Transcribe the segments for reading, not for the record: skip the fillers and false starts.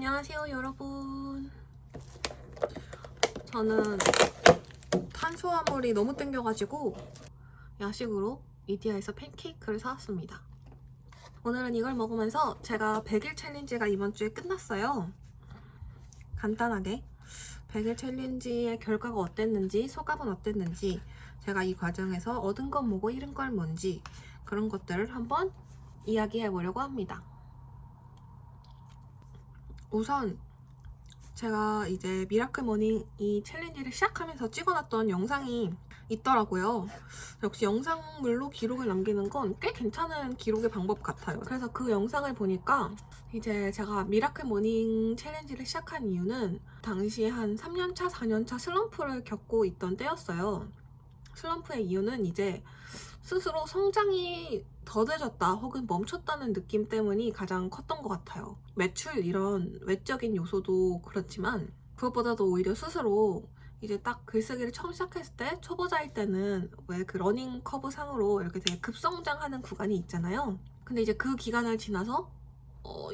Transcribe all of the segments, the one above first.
안녕하세요 여러분. 저는 탄수화물이 너무 땡겨가지고 야식으로 이디야에서 팬케이크를 사왔습니다. 오늘은 이걸 먹으면서 제가 100일 챌린지가 이번 주에 끝났어요. 간단하게 100일 챌린지의 결과가 어땠는지, 소감은 어땠는지, 제가 이 과정에서 얻은 건 뭐고 잃은 건 뭔지 그런 것들을 한번 이야기해 보려고 합니다. 우선 제가 이제 미라클 모닝 이 챌린지를 시작하면서 찍어놨던 영상이 있더라고요. 역시 영상물로 기록을 남기는 건 꽤 괜찮은 기록의 방법 같아요. 그래서 그 영상을 보니까 이제 제가 미라클 모닝 챌린지를 시작한 이유는 당시에 한 3년차, 4년차 슬럼프를 겪고 있던 때였어요. 슬럼프의 이유는 이제 스스로 성장이 더뎌졌다 혹은 멈췄다는 느낌 때문이 가장 컸던 것 같아요. 매출 이런 외적인 요소도 그렇지만 그것보다도 오히려 스스로 이제 딱 글쓰기를 처음 시작했을 때 초보자일 때는 왜 그 러닝 커브 상으로 이렇게 되게 급성장하는 구간이 있잖아요. 근데 이제 그 기간을 지나서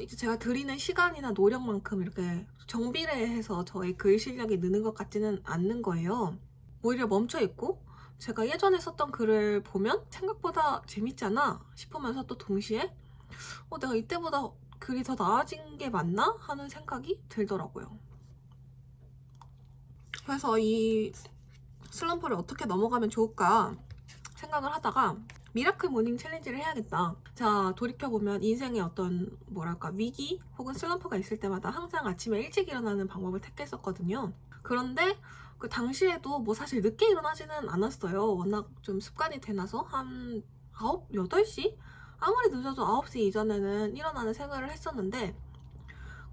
이제 제가 들이는 시간이나 노력만큼 이렇게 정비례해서 저의 글 실력이 느는 것 같지는 않는 거예요. 오히려 멈춰있고 제가 예전에 썼던 글을 보면 생각보다 재밌잖아 싶으면서 또 동시에 내가 이때보다 글이 더 나아진 게 맞나? 하는 생각이 들더라고요. 그래서 이 슬럼프를 어떻게 넘어가면 좋을까 생각을 하다가 미라클 모닝 챌린지를 해야겠다. 자, 돌이켜보면 인생의 어떤 뭐랄까 위기 혹은 슬럼프가 있을 때마다 항상 아침에 일찍 일어나는 방법을 택했었거든요. 그런데 그 당시에도 뭐 사실 늦게 일어나지는 않았어요. 워낙 좀 습관이 돼나서 한 9, 8시? 아무리 늦어도 9시 이전에는 일어나는 생활을 했었는데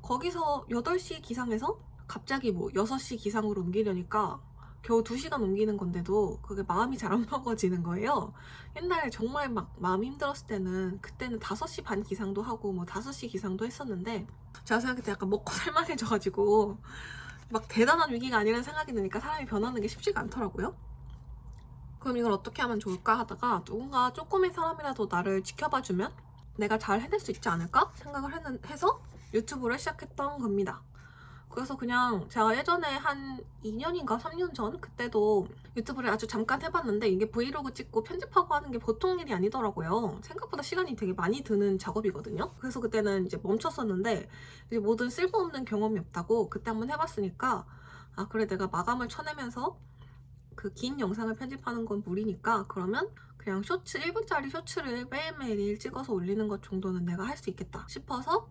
거기서 8시 기상에서 갑자기 뭐 6시 기상으로 옮기려니까 겨우 2시간 옮기는 건데도 그게 마음이 잘 안 먹어지는 거예요. 옛날에 정말 막 마음이 힘들었을 때는 그때는 5시 반 기상도 하고 뭐 5시 기상도 했었는데 제가 생각할 때 약간 먹고 살만해져가지고 막 대단한 위기가 아니라는 생각이 드니까 사람이 변하는 게 쉽지가 않더라고요. 그럼 이걸 어떻게 하면 좋을까 하다가 누군가 조금의 사람이라도 나를 지켜봐주면 내가 잘 해낼 수 있지 않을까 생각을 해서 유튜브를 시작했던 겁니다. 그래서 그냥 제가 예전에 한 2년인가 3년 전 그때도 유튜브를 아주 잠깐 해봤는데 이게 브이로그 찍고 편집하고 하는 게 보통 일이 아니더라고요. 생각보다 시간이 되게 많이 드는 작업이거든요. 그래서 그때는 이제 멈췄었는데 이제 모든 쓸모없는 경험이 없다고 그때 한번 해봤으니까 아 그래 내가 마감을 쳐내면서 그 긴 영상을 편집하는 건 무리니까 그러면 그냥 쇼츠 1분짜리 쇼츠를 매일매일 찍어서 올리는 것 정도는 내가 할 수 있겠다 싶어서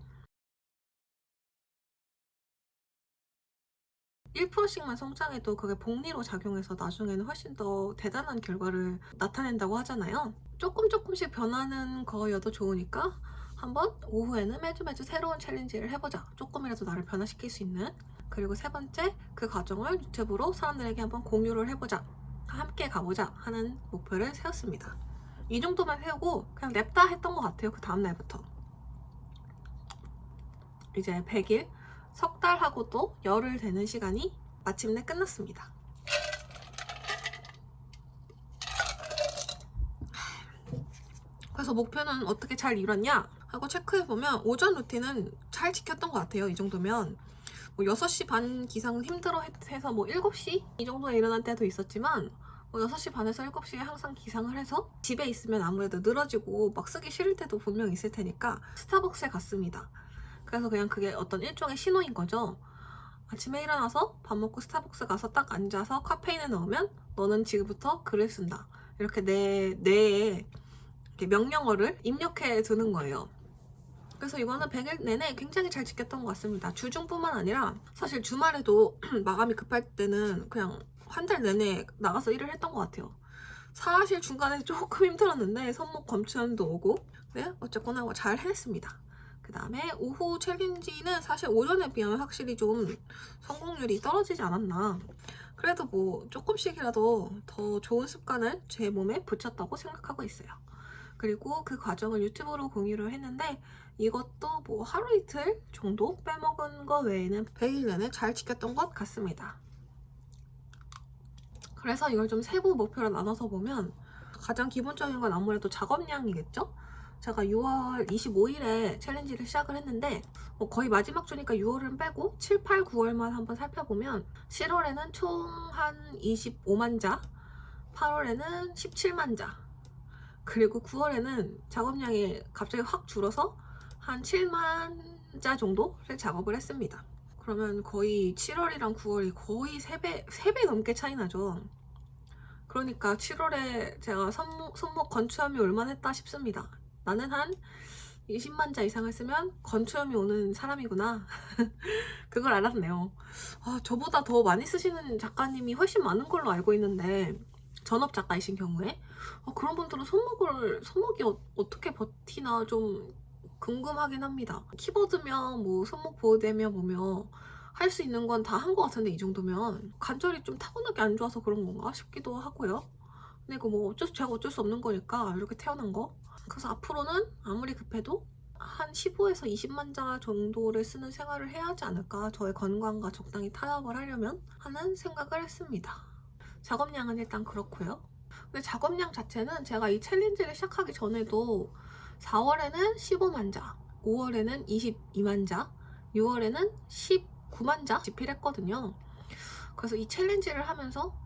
1%씩만 성장해도 그게 복리로 작용해서 나중에는 훨씬 더 대단한 결과를 나타낸다고 하잖아요. 조금씩 변하는 거여도 좋으니까 한번 오후에는 매주 새로운 챌린지를 해보자. 조금이라도 나를 변화시킬 수 있는. 그리고 세 번째, 그 과정을 유튜브로 사람들에게 한번 공유를 해보자. 함께 가보자 하는 목표를 세웠습니다. 이 정도만 세우고 그냥 냅다 했던 것 같아요. 그 다음날부터. 이제 100일, 석 달하고도 열흘 되는 시간이 마침내 끝났습니다. 그래서 목표는 어떻게 잘 이뤘냐 하고 체크해보면 오전 루틴은 잘 지켰던 것 같아요. 이 정도면 뭐 6시 반 기상 힘들어 해서 뭐 7시 이 정도에 일어날 때도 있었지만 뭐 6시 반에서 7시에 항상 기상을 해서 집에 있으면 아무래도 늘어지고 막 쓰기 싫을 때도 분명 있을 테니까 스타벅스에 갔습니다. 그래서 그냥 그게 어떤 일종의 신호인 거죠. 아침에 일어나서 밥 먹고 스타벅스 가서 딱 앉아서 카페인을 넣으면 너는 지금부터 글을 쓴다. 이렇게 내 뇌에 이렇게 명령어를 입력해 두는 거예요. 그래서 이거는 100일 내내 굉장히 잘 지켰던 것 같습니다. 주중뿐만 아니라 사실 주말에도 마감이 급할 때는 그냥 한 달 내내 나가서 일을 했던 것 같아요. 사실 중간에 조금 힘들었는데 손목 검출도 오고 네, 어쨌거나 잘 해냈습니다. 그 다음에 오후 챌린지는 사실 오전에 비하면 확실히 좀 성공률이 떨어지지 않았나. 그래도 뭐 조금씩이라도 더 좋은 습관을 제 몸에 붙였다고 생각하고 있어요. 그리고 그 과정을 유튜브로 공유를 했는데 이것도 뭐 하루 이틀 정도 빼먹은 거 외에는 100일 내내 잘 지켰던 것 같습니다. 그래서 이걸 좀 세부 목표로 나눠서 보면 가장 기본적인 건 아무래도 작업량이겠죠? 제가 6월 25일에 챌린지를 시작을 했는데 거의 마지막 주니까 6월은 빼고 7, 8, 9월만 한번 살펴보면 7월에는 총 한 25만 자, 8월에는 17만 자, 그리고 9월에는 작업량이 갑자기 확 줄어서 한 7만 자 정도를 작업을 했습니다. 그러면 거의 7월이랑 9월이 거의 3배 넘게 차이 나죠. 그러니까 7월에 제가 손목 건초염이 얼마나 했다 싶습니다. 나는 한 20만 자 이상을 쓰면 건초염이 오는 사람이구나. 그걸 알았네요. 저보다 더 많이 쓰시는 작가님이 훨씬 많은 걸로 알고 있는데, 전업 작가이신 경우에 그런 분들은 손목이 어떻게 버티나 좀 궁금하긴 합니다. 키보드며 뭐 손목 보호대며 뭐며 할 수 있는 건 다 한 것 같은데, 이 정도면 관절이 좀 타고나게 안 좋아서 그런 건가 싶기도 하고요. 근데 이거 뭐 제가 어쩔 수 없는 거니까 이렇게 태어난 거. 그래서 앞으로는 아무리 급해도 한 15에서 20만 자 정도를 쓰는 생활을 해야 하지 않을까, 저의 건강과 적당히 타협을 하려면 하는 생각을 했습니다. 작업량은 일단 그렇고요. 근데 작업량 자체는 제가 이 챌린지를 시작하기 전에도 4월에는 15만 자, 5월에는 22만 자, 6월에는 19만 자 집필했거든요. 그래서 이 챌린지를 하면서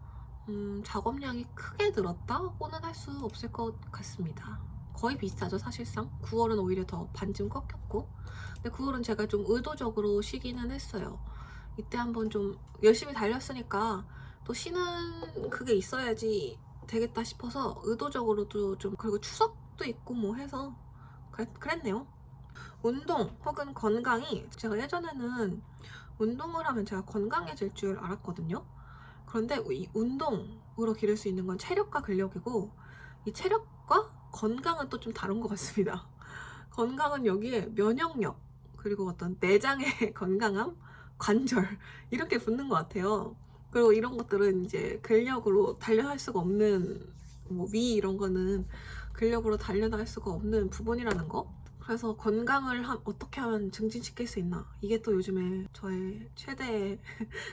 작업량이 크게 늘었다고는 할 수 없을 것 같습니다. 거의 비슷하죠, 사실상. 9월은 오히려 더 반쯤 꺾였고, 근데 9월은 제가 좀 의도적으로 쉬기는 했어요. 이때 한번 좀 열심히 달렸으니까 또 쉬는 그게 있어야지 되겠다 싶어서 의도적으로도 좀, 그리고 추석도 있고 뭐 해서 그랬네요. 운동 혹은 건강이, 제가 예전에는 운동을 하면 제가 건강해질 줄 알았거든요. 그런데 이 운동으로 기를 수 있는 건 체력과 근력이고, 이 체력과 건강은 또 좀 다른 것 같습니다. 건강은 여기에 면역력, 그리고 어떤 내장의 건강함, 관절, 이렇게 붙는 것 같아요. 그리고 이런 것들은 이제 근력으로 단련할 수가 없는, 뭐 위 이런 거는 근력으로 단련할 수가 없는 부분이라는 거. 그래서 건강을 어떻게 하면 증진시킬 수 있나, 이게 또 요즘에 저의 최대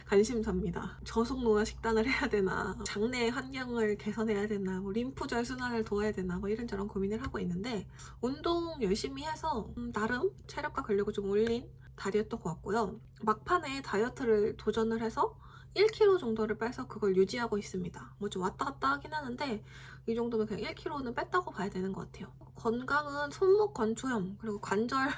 관심사입니다. 저속노화 식단을 해야 되나, 장내 환경을 개선해야 되나, 뭐 림프절 순환을 도와야 되나, 뭐 이런저런 고민을 하고 있는데, 운동 열심히 해서 나름 체력과 근력을 좀 올린 달이었던 것 같고요. 막판에 다이어트를 도전을 해서 1kg 정도를 빼서 그걸 유지하고 있습니다. 뭐 좀 왔다 갔다 하긴 하는데, 이 정도면 그냥 1kg는 뺐다고 봐야 되는 것 같아요. 건강은 손목 건초염, 그리고 관절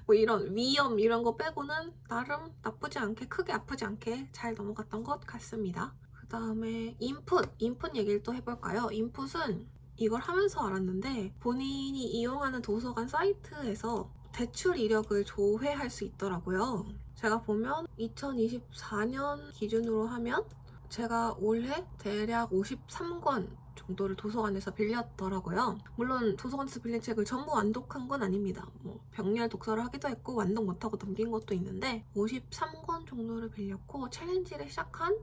뭐 이런 위염 이런 거 빼고는 나름 나쁘지 않게, 크게 아프지 않게 잘 넘어갔던 것 같습니다. 그 다음에 인풋 얘기를 또 해볼까요? 인풋은 이걸 하면서 알았는데, 본인이 이용하는 도서관 사이트에서 대출 이력을 조회할 수 있더라고요. 제가 보면 2024년 기준으로 하면 제가 올해 대략 53권 정도를 도서관에서 빌렸더라고요. 물론 도서관에서 빌린 책을 전부 완독한 건 아닙니다. 뭐 병렬 독서를 하기도 했고 완독 못하고 넘긴 것도 있는데, 53권 정도를 빌렸고, 챌린지를 시작한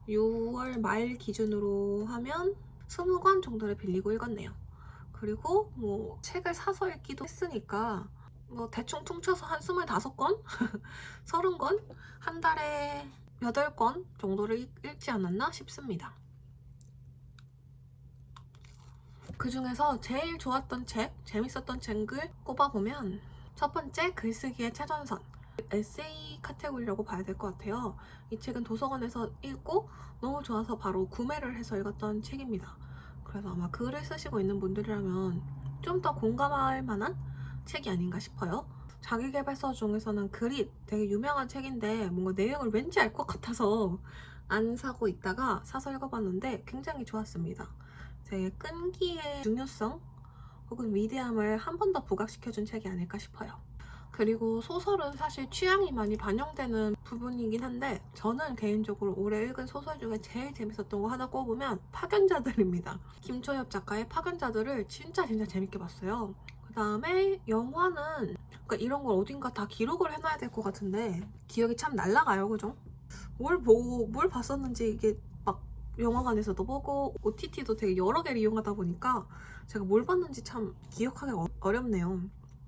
6월 말 기준으로 하면 20권 정도를 빌리고 읽었네요. 그리고 뭐 책을 사서 읽기도 했으니까 뭐 대충 퉁쳐서 한 25권? 30권? 한 달에 8권 정도를 읽지 않았나 싶습니다. 그 중에서 제일 좋았던 책, 재밌었던 책을 꼽아보면, 첫 번째, 글쓰기의 최전선, 에세이 카테고리라고 봐야 될 것 같아요. 이 책은 도서관에서 읽고 너무 좋아서 바로 구매를 해서 읽었던 책입니다. 그래서 아마 글을 쓰시고 있는 분들이라면 좀 더 공감할 만한 책이 아닌가 싶어요. 자기계발서 중에서는 글이 되게 유명한 책인데 뭔가 내용을 왠지 알 것 같아서 안 사고 있다가 사서 읽어봤는데 굉장히 좋았습니다. 제 끈기의 중요성 혹은 위대함을 한 번 더 부각시켜준 책이 아닐까 싶어요. 그리고 소설은 사실 취향이 많이 반영되는 부분이긴 한데, 저는 개인적으로 올해 읽은 소설 중에 제일 재밌었던 거 하나 꼽으면 파견자들입니다. 김초엽 작가의 파견자들을 진짜 재밌게 봤어요. 그 다음에 영화는, 그러니까 이런 걸 어딘가 다 기록을 해놔야 될 것 같은데 기억이 참 날아가요, 그죠? 뭘 봤었는지, 이게 막 영화관에서도 보고 OTT도 되게 여러 개를 이용하다 보니까 제가 뭘 봤는지 참 기억하기 어렵네요.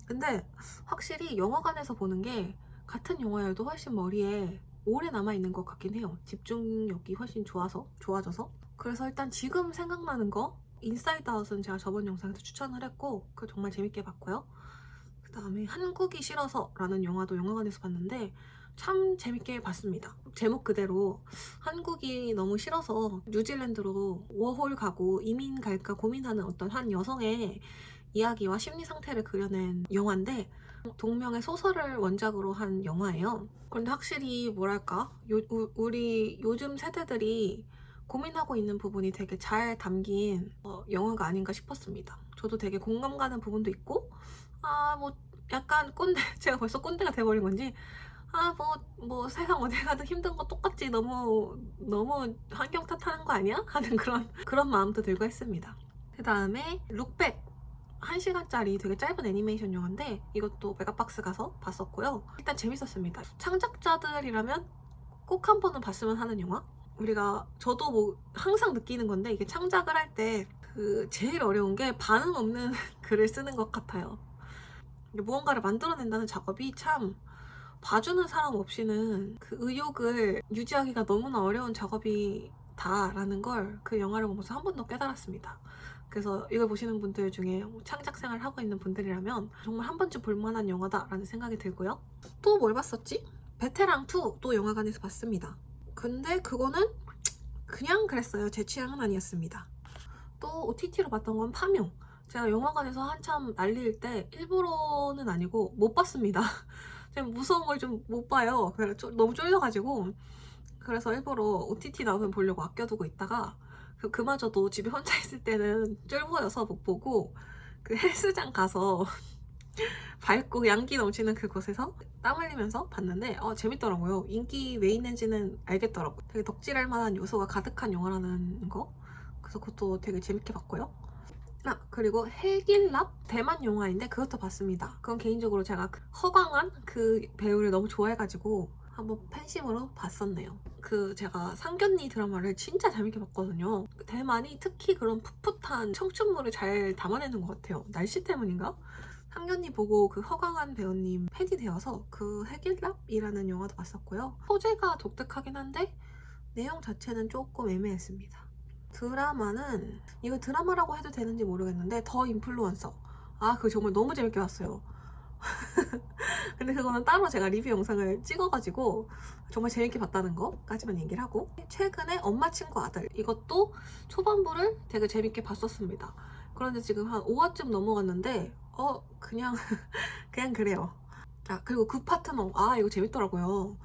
근데 확실히 영화관에서 보는 게 같은 영화여도 훨씬 머리에 오래 남아있는 것 같긴 해요. 집중력이 훨씬 좋아져서. 그래서 일단 지금 생각나는 거 인사이드 아웃은 제가 저번 영상에서 추천을 했고 그거 정말 재밌게 봤고요. 그 다음에 한국이 싫어서 라는 영화도 영화관에서 봤는데 참 재밌게 봤습니다. 제목 그대로 한국이 너무 싫어서 뉴질랜드로 워홀 가고 이민 갈까 고민하는 어떤 한 여성의 이야기와 심리 상태를 그려낸 영화인데 동명의 소설을 원작으로 한 영화예요. 그런데 확실히 뭐랄까 우리 요즘 세대들이 고민하고 있는 부분이 되게 잘 담긴 영화가 아닌가 싶었습니다. 저도 되게 공감 가는 부분도 있고 뭐 약간 꼰대 제가 벌써 꼰대가 돼버린 건지 뭐 세상 어디 가도 힘든 거 똑같지 너무 환경 탓하는 거 아니야? 하는 그런 마음도 들고 했습니다. 그 다음에 룩백 1시간짜리 되게 짧은 애니메이션 영화인데 이것도 메가박스 가서 봤었고요. 일단 재밌었습니다. 창작자들이라면 꼭 한 번은 봤으면 하는 영화? 저도 뭐 항상 느끼는 건데 이게 창작을 할 때 제일 어려운 게 반응 없는 글을 쓰는 것 같아요. 무언가를 만들어낸다는 작업이 참 봐주는 사람 없이는 그 의욕을 유지하기가 너무나 어려운 작업이다라는 걸 그 영화를 보면서 한 번 더 깨달았습니다. 그래서 이걸 보시는 분들 중에 창작 생활을 하고 있는 분들이라면 정말 한 번쯤 볼만한 영화다라는 생각이 들고요. 또 뭘 봤었지? 베테랑2도 영화관에서 봤습니다. 근데 그거는 그냥 그랬어요. 제 취향은 아니었습니다. 또 OTT로 봤던 건 파묘. 제가 영화관에서 한참 난리일 때 일부러는 아니고 못 봤습니다. 제가 무서운 걸 좀 못 봐요. 너무 쫄려가지고 그래서 일부러 OTT 나오면 보려고 아껴두고 있다가 그마저도 집에 혼자 있을 때는 쫄보여서 못 보고 그 헬스장 가서 밝고 양기 넘치는 그곳에서 땀 흘리면서 봤는데 재밌더라고요. 인기 왜 있는지는 알겠더라고요. 되게 덕질할 만한 요소가 가득한 영화라는 거. 그래서 그것도 되게 재밌게 봤고요. 그리고 헬길랍 대만 영화인데 그것도 봤습니다. 그건 개인적으로 제가 허광한 그 배우를 너무 좋아해가지고 한번 팬심으로 봤었네요. 제가 상견니 드라마를 진짜 재밌게 봤거든요. 대만이 특히 그런 풋풋한 청춘물을 잘 담아내는 것 같아요. 날씨 때문인가? 상견니 보고 그 허광한 배우님 팬이 되어서 그 헬길랍이라는 영화도 봤었고요. 소재가 독특하긴 한데 내용 자체는 조금 애매했습니다. 드라마는 이거 드라마라고 해도 되는지 모르겠는데 더 인플루언서 그거 정말 너무 재밌게 봤어요. 근데 그거는 따로 제가 리뷰 영상을 찍어가지고 정말 재밌게 봤다는 거까지만 얘기를 하고 최근에 엄마 친구 아들 이것도 초반부를 되게 재밌게 봤었습니다. 그런데 지금 한 5화쯤 넘어갔는데 그냥 그래요. 그리고 그 파트너 이거 재밌더라고요.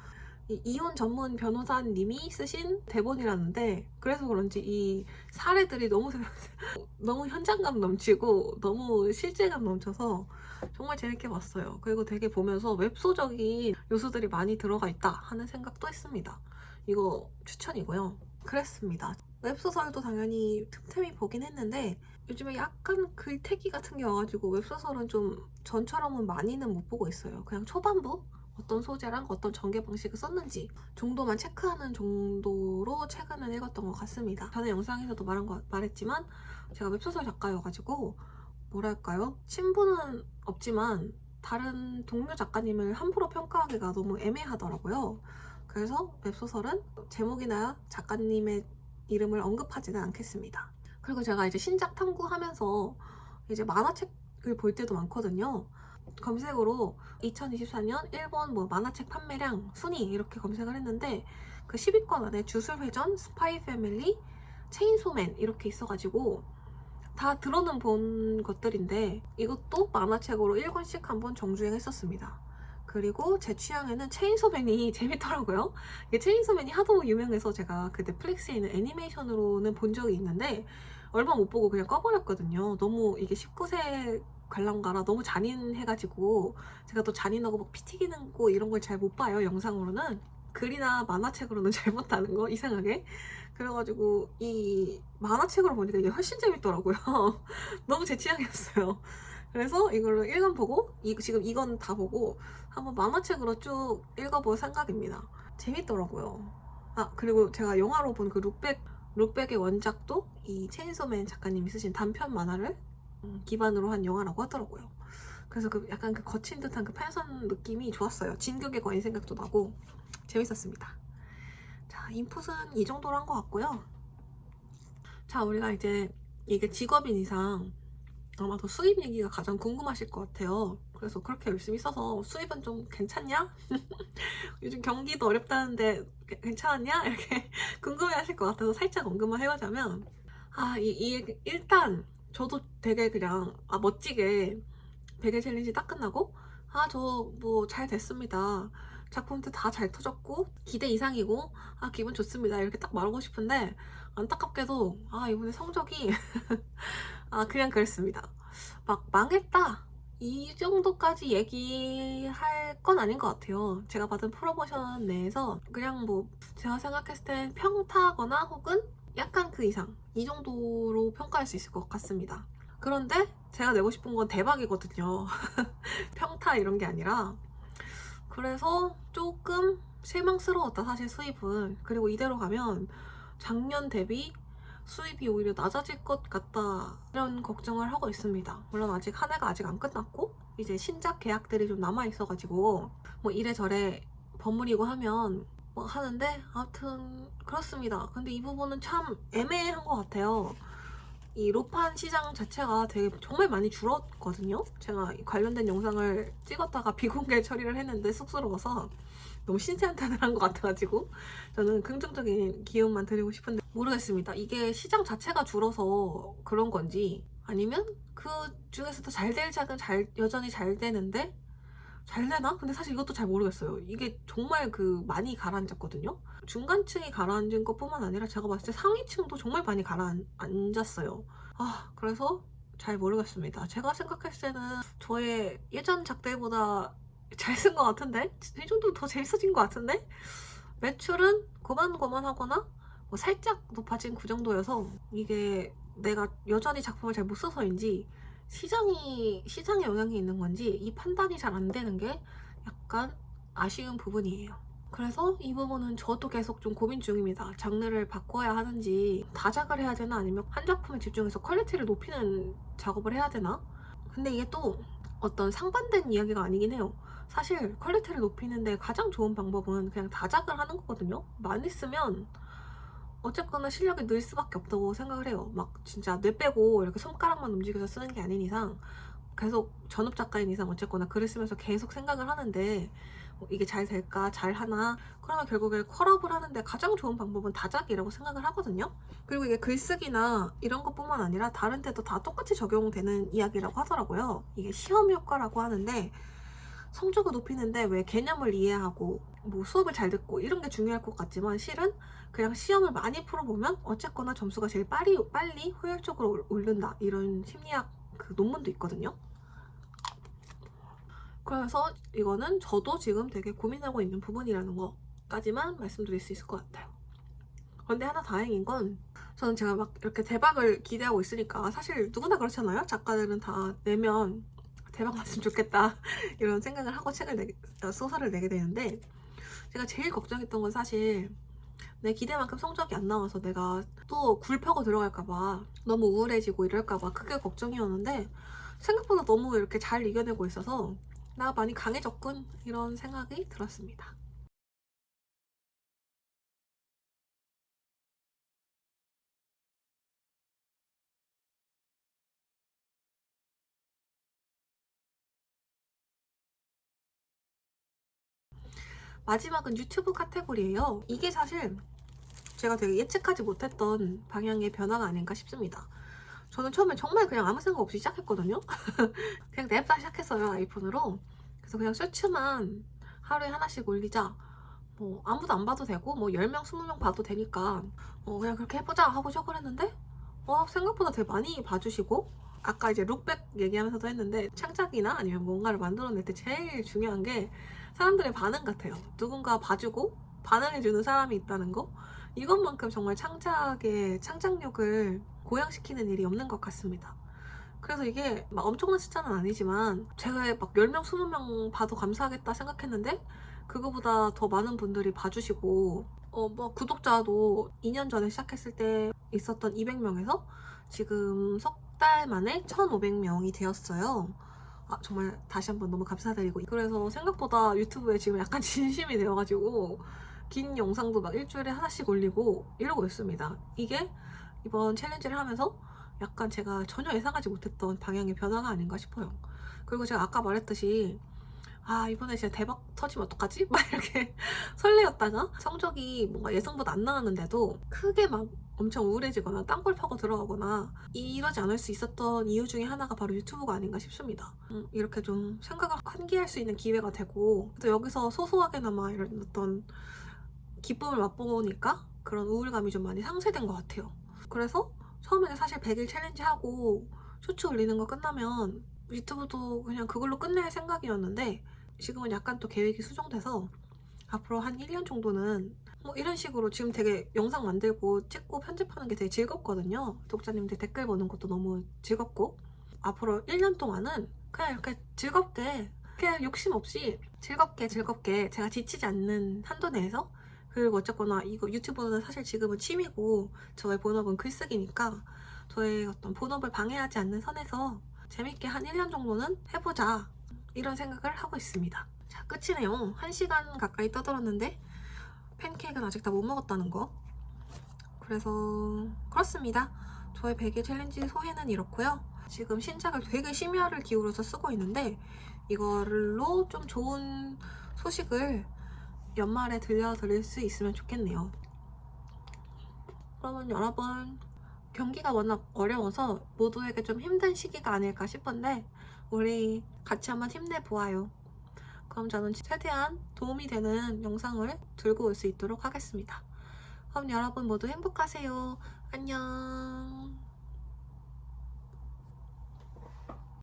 이혼 전문 변호사님이 쓰신 대본이라는데 그래서 그런지 이 사례들이 너무 현장감 넘치고 너무 실제감 넘쳐서 정말 재밌게 봤어요. 그리고 되게 보면서 웹소적인 요소들이 많이 들어가 있다 하는 생각도 했습니다. 이거 추천이고요. 그랬습니다. 웹소설도 당연히 틈틈이 보긴 했는데 요즘에 약간 글태기 같은 게 와가지고 웹소설은 좀 전처럼은 많이는 못 보고 있어요. 그냥 초반부 어떤 소재랑 어떤 전개 방식을 썼는지 정도만 체크하는 정도로 최근에 읽었던 것 같습니다. 전에 영상에서도 말했지만 제가 웹소설 작가여가지고 뭐랄까요? 친분은 없지만 다른 동료 작가님을 함부로 평가하기가 너무 애매하더라고요. 그래서 웹소설은 제목이나 작가님의 이름을 언급하지는 않겠습니다. 그리고 제가 이제 신작 탐구하면서 이제 만화책을 볼 때도 많거든요. 검색으로 2024년 일본 만화책 판매량 순위 이렇게 검색을 했는데 그 10위권 안에 주술회전, 스파이 패밀리, 체인소맨 이렇게 있어가지고 다 들어는 본 것들인데 이것도 만화책으로 1권씩 한번 정주행했었습니다. 그리고 제 취향에는 체인소맨이 재밌더라고요. 이게 체인소맨이 하도 유명해서 제가 그 넷플릭스에 있는 애니메이션으로는 본 적이 있는데 얼마 못 보고 그냥 꺼버렸거든요. 너무 이게 19세 관람가라 너무 잔인해가지고 제가 또 잔인하고 피 튀기는 거 이런 걸 잘 못 봐요. 영상으로는. 글이나 만화책으로는 잘 못하는 거 이상하게. 그래가지고 이 만화책으로 보니까 이게 훨씬 재밌더라고요. 너무 제 취향이었어요. 그래서 이걸로 1권 보고 지금 이건 다 보고 한번 만화책으로 쭉 읽어볼 생각입니다. 재밌더라고요. 그리고 제가 영화로 본 그 룩백의 원작도 이 체인소맨 작가님이 쓰신 단편 만화를 기반으로 한 영화라고 하더라고요. 그래서 약간 거친 듯한 팬선 느낌이 좋았어요. 진격의 거인 생각도 나고 재밌었습니다. 자, 인풋은 이 정도로 한 것 같고요. 자, 우리가 이제 이게 직업인 이상 아마 더 수입 얘기가 가장 궁금하실 것 같아요. 그래서 그렇게 열심히 써서 수입은 좀 괜찮냐? 요즘 경기도 어렵다는데 괜찮았냐? 이렇게 궁금해하실 것 같아서 살짝 언급만 해보자면, 일단 저도 되게 그냥 멋지게 100일 챌린지 딱 끝나고 저 뭐 잘 됐습니다, 작품도 다 잘 터졌고 기대 이상이고 기분 좋습니다, 이렇게 딱 말하고 싶은데, 안타깝게도 이번에 성적이 그냥 그랬습니다. 막 망했다 이 정도까지 얘기할 건 아닌 것 같아요. 제가 받은 프로모션 내에서 그냥 뭐 제가 생각했을 땐 평타거나 혹은 약간 그 이상, 이 정도로 평가할 수 있을 것 같습니다. 그런데 제가 내고 싶은 건 대박이거든요. 평타 이런 게 아니라. 그래서 조금 실망스러웠다, 사실 수입은. 그리고 이대로 가면 작년 대비 수입이 오히려 낮아질 것 같다, 이런 걱정을 하고 있습니다. 물론 아직 한 해가 아직 안 끝났고 이제 신작 계약들이 좀 남아 있어가지고 뭐 이래저래 버무리고 하면 뭐 하는데, 아무튼 그렇습니다. 근데 이 부분은 참 애매한 것 같아요. 이 로판 시장 자체가 되게 정말 많이 줄었거든요. 제가 관련된 영상을 찍었다가 비공개 처리를 했는데 쑥스러워서 너무 신세한탄을 한 것 같아가지고 저는 긍정적인 기운만 드리고 싶은데, 모르겠습니다. 이게 시장 자체가 줄어서 그런 건지, 아니면 그 중에서도 잘 될 작은 여전히 잘 되는데 잘 되나? 근데 사실 이것도 잘 모르겠어요. 이게 정말 많이 가라앉았거든요. 중간층이 가라앉은 것뿐만 아니라 제가 봤을 때 상위층도 정말 많이 가라앉았어요. 그래서 잘 모르겠습니다. 제가 생각했을 때는 저의 예전 작들보다 잘 쓴 것 같은데? 이 정도 더 재밌어진 것 같은데? 매출은 고만고만하거나 뭐 살짝 높아진 그 정도여서, 이게 내가 여전히 작품을 잘 못 써서인지 시장에 영향이 있는 건지 이 판단이 잘 안 되는 게 약간 아쉬운 부분이에요. 그래서 이 부분은 저도 계속 좀 고민 중입니다. 장르를 바꿔야 하는지, 다작을 해야 되나, 아니면 한 작품에 집중해서 퀄리티를 높이는 작업을 해야 되나? 근데 이게 또 어떤 상반된 이야기가 아니긴 해요. 사실 퀄리티를 높이는데 가장 좋은 방법은 그냥 다작을 하는 거거든요. 많이 쓰면 어쨌거나 실력이 늘 수밖에 없다고 생각을 해요. 막 진짜 뇌 빼고 이렇게 손가락만 움직여서 쓰는 게 아닌 이상, 계속 전업 작가인 이상 어쨌거나 글을 쓰면서 계속 생각을 하는데 이게 잘 될까, 잘 하나, 그러면 결국에 컬업을 하는데 가장 좋은 방법은 다작이라고 생각을 하거든요. 그리고 이게 글쓰기나 이런 것뿐만 아니라 다른 데도 다 똑같이 적용되는 이야기라고 하더라고요. 이게 시험 효과라고 하는데, 성적을 높이는데 왜 개념을 이해하고 뭐 수업을 잘 듣고 이런 게 중요할 것 같지만, 실은 그냥 시험을 많이 풀어보면 어쨌거나 점수가 제일 빨리 효율적으로 오른다, 이런 심리학 논문도 있거든요. 그래서 이거는 저도 지금 되게 고민하고 있는 부분이라는 거까지만 말씀드릴 수 있을 것 같아요. 근데 하나 다행인 건, 저는 제가 막 이렇게 대박을 기대하고 있으니까, 사실 누구나 그렇잖아요. 작가들은 다 내면 대박 났으면 좋겠다 이런 생각을 하고 소설을 내게 되는데, 제가 제일 걱정했던 건 사실 내 기대만큼 성적이 안 나와서 내가 또 굴 펴고 들어갈까봐, 너무 우울해지고 이럴까봐 그게 걱정이었는데, 생각보다 너무 이렇게 잘 이겨내고 있어서 나 많이 강해졌군, 이런 생각이 들었습니다. 마지막은 유튜브 카테고리예요. 이게 사실 제가 되게 예측하지 못했던 방향의 변화가 아닌가 싶습니다. 저는 처음에 정말 그냥 아무 생각 없이 시작했거든요. 그냥 냅다 시작했어요, 아이폰으로. 그래서 그냥 쇼츠만 하루에 하나씩 올리자, 뭐 아무도 안 봐도 되고 뭐 10명 20명 봐도 되니까 그냥 그렇게 해보자 하고 시작을 했는데, 생각보다 되게 많이 봐주시고, 아까 이제 룩백 얘기하면서도 했는데, 창작이나 아니면 뭔가를 만들어낼 때 제일 중요한 게 사람들의 반응 같아요. 누군가 봐주고 반응해주는 사람이 있다는 거, 이것만큼 정말 창작력을 고양시키는 일이 없는 것 같습니다. 그래서 이게 막 엄청난 숫자는 아니지만, 제가 막 10명 20명 봐도 감사하겠다 생각했는데 그거보다 더 많은 분들이 봐주시고, 뭐 구독자도 2년 전에 시작했을 때 있었던 200명에서 지금 석 달 만에 1,500명이 되었어요. 정말 다시 한번 너무 감사드리고, 그래서 생각보다 유튜브에 지금 약간 진심이 되어가지고 긴 영상도 막 일주일에 하나씩 올리고 이러고 있습니다. 이게 이번 챌린지를 하면서 약간 제가 전혀 예상하지 못했던 방향의 변화가 아닌가 싶어요. 그리고 제가 아까 말했듯이 이번에 진짜 대박 터지면 어떡하지? 막 이렇게 설레었다가 성적이 뭔가 예상보다 안 나왔는데도 크게 막 엄청 우울해지거나 땅굴 파고 들어가거나 이러지 않을 수 있었던 이유 중에 하나가 바로 유튜브가 아닌가 싶습니다. 이렇게 좀 생각을 환기할 수 있는 기회가 되고 또 여기서 소소하게나마 이런 어떤 기쁨을 맛보니까 그런 우울감이 좀 많이 상쇄된 것 같아요. 그래서 처음에는 사실 100일 챌린지 하고 쇼츠 올리는 거 끝나면 유튜브도 그냥 그걸로 끝낼 생각이었는데 지금은 약간 또 계획이 수정돼서 앞으로 한 1년 정도는 뭐 이런 식으로 지금 되게 영상 만들고 찍고 편집하는 게 되게 즐겁거든요. 독자님들 댓글 보는 것도 너무 즐겁고 앞으로 1년 동안은 그냥 이렇게 즐겁게 그냥 욕심 없이 즐겁게 제가 지치지 않는 한도 내에서 그리고 어쨌거나 이거 유튜브는 사실 지금은 취미고 저의 본업은 글쓰기니까 저의 어떤 본업을 방해하지 않는 선에서 재밌게 한 1년 정도는 해보자 이런 생각을 하고 있습니다. 자, 끝이네요. 1시간 가까이 떠들었는데 팬케이크는 아직 다 못 먹었다는 거. 그래서 그렇습니다. 저의 100일 챌린지 소회는 이렇고요. 지금 신작을 되게 심혈을 기울여서 쓰고 있는데 이걸로 좀 좋은 소식을 연말에 들려드릴 수 있으면 좋겠네요. 그러면 여러분 경기가 워낙 어려워서 모두에게 좀 힘든 시기가 아닐까 싶은데 우리 같이 한번 힘내보아요. 그럼 저는 최대한 도움이 되는 영상을 들고 올 수 있도록 하겠습니다. 그럼 여러분 모두 행복하세요. 안녕.